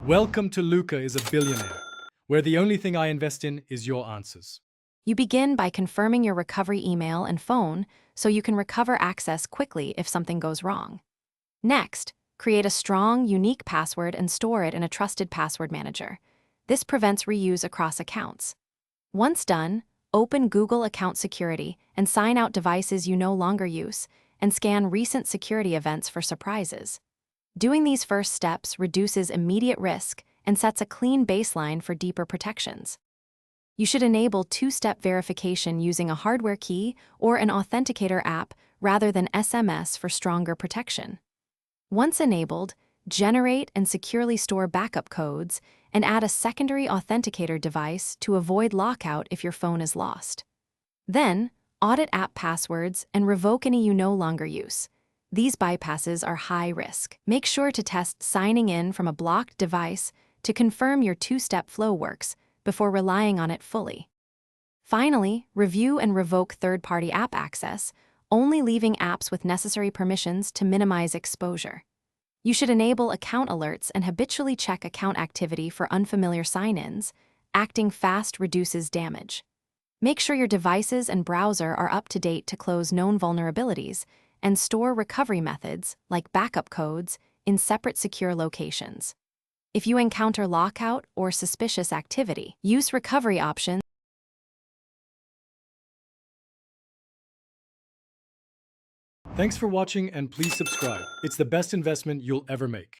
Welcome to Luca is a Billionaire, where the only thing I invest in is your answers. You begin by confirming your recovery email and phone so you can recover access quickly if something goes wrong. Next, create a strong, unique password and store it in a trusted password manager. This prevents reuse across accounts. Once done, open Google Account Security and sign out devices you no longer use, and scan recent security events for surprises. Doing these first steps reduces immediate risk and sets a clean baseline for deeper protections. You should enable two-step verification using a hardware key or an authenticator app rather than SMS for stronger protection. Once enabled, generate and securely store backup codes and add a secondary authenticator device to avoid lockout if your phone is lost. Then, audit app passwords and revoke any you no longer use. These bypasses are high risk. Make sure to test signing in from a blocked device to confirm your two-step flow works before relying on it fully. Finally, review and revoke third-party app access, only leaving apps with necessary permissions to minimize exposure. You should enable account alerts and habitually check account activity for unfamiliar sign-ins. Acting fast reduces damage. Make sure your devices and browser are up to date to close known vulnerabilities, and store recovery methods, like backup codes, in separate secure locations. If you encounter lockout or suspicious activity, use recovery options. Thanks for watching and please subscribe. It's the best investment you'll ever make.